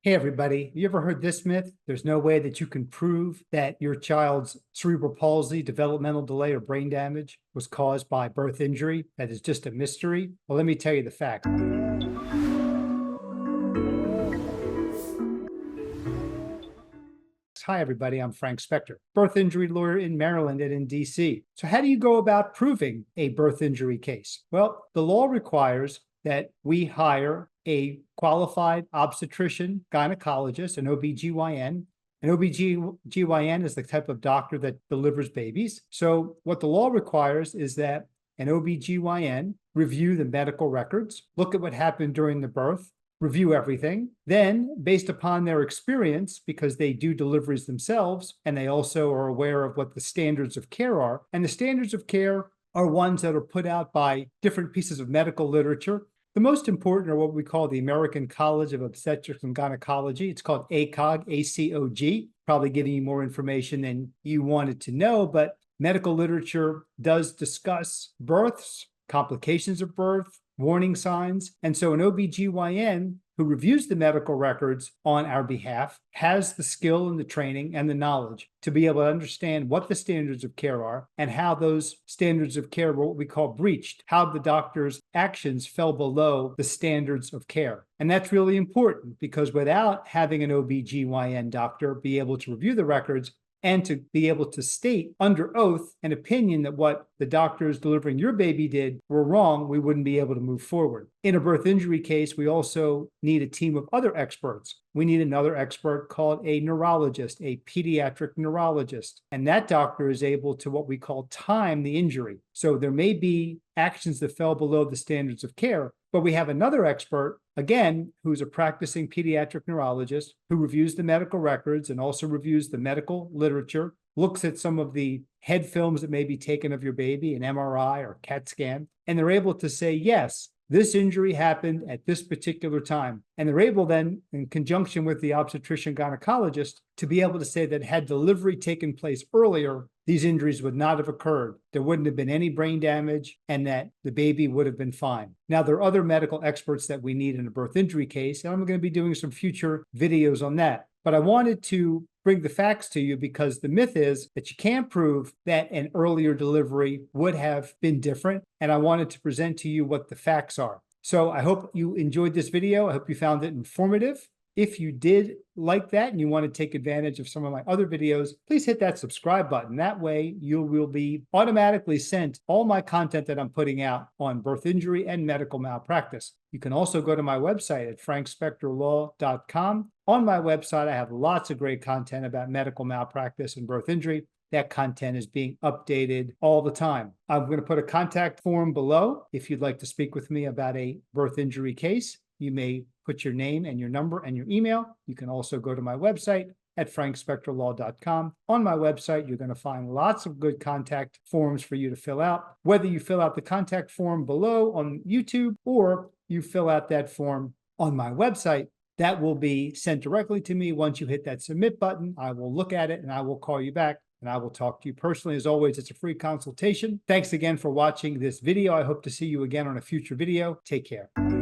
Hey, everybody. You ever heard this myth? There's no way that you can prove that your child's cerebral palsy, developmental delay, or brain damage was caused by birth injury. That is just a mystery. Well, let me tell you the facts. Hi, everybody. I'm Frank Spector, birth injury lawyer in Maryland and in DC. So how do you go about proving a birth injury case? Well, the law requires that we hire a qualified obstetrician, gynecologist, an OBGYN. An OBGYN is the type of doctor that delivers babies. So what the law requires is that an OBGYN review the medical records, look at what happened during the birth, review everything. Then, based upon their experience, because they do deliveries themselves, and they also are aware of what the standards of care are, and the standards of care are ones that are put out by different pieces of medical literature. The most important are what we call the American College of Obstetrics and Gynecology. It's called ACOG, A-C-O-G, probably giving you more information than you wanted to know, but medical literature does discuss births, complications of birth, warning signs. And so an OBGYN who reviews the medical records on our behalf has the skill and the training and the knowledge to be able to understand what the standards of care are and how those standards of care were what we call breached, how the doctor's actions fell below the standards of care. And that's really important because without having an OBGYN doctor be able to review the records and to be able to state under oath an opinion that what the doctors delivering your baby did were wrong, we wouldn't be able to move forward. In a birth injury case, we also need a team of other experts. We need another expert called a neurologist, a pediatric neurologist. And that doctor is able to what we call time the injury. So there may be actions that fell below the standards of care, but we have another expert, again, who's a practicing pediatric neurologist who reviews the medical records and also reviews the medical literature, looks at some of the head films that may be taken of your baby, an MRI or CAT scan, and they're able to say, yes, this injury happened at this particular time. And they're able then, in conjunction with the obstetrician gynecologist, to be able to say that had delivery taken place earlier, these injuries would not have occurred. There wouldn't have been any brain damage and that the baby would have been fine. Now, there are other medical experts that we need in a birth injury case, and I'm going to be doing some future videos on that. But I wanted to bring the facts to you because the myth is that you can't prove that an earlier delivery would have been different. And I wanted to present to you what the facts are. So I hope you enjoyed this video. I hope you found it informative. If you did like that and you want to take advantage of some of my other videos, please hit that subscribe button. That way you will be automatically sent all my content that I'm putting out on birth injury and medical malpractice. You can also go to my website at frankspectorlaw.com. On my website, I have lots of great content about medical malpractice and birth injury. That content is being updated all the time. I'm going to put a contact form below. If you'd like to speak with me about a birth injury case, you may put your name and your number and your email. You can also go to my website at frankspectorlaw.com. On my website, you're going to find lots of good contact forms for you to fill out. Whether you fill out the contact form below on YouTube or you fill out that form on my website, that will be sent directly to me. Once you hit that submit button, I will look at it and I will call you back and I will talk to you personally. As always, it's a free consultation. Thanks again for watching this video. I hope to see you again on a future video. Take care.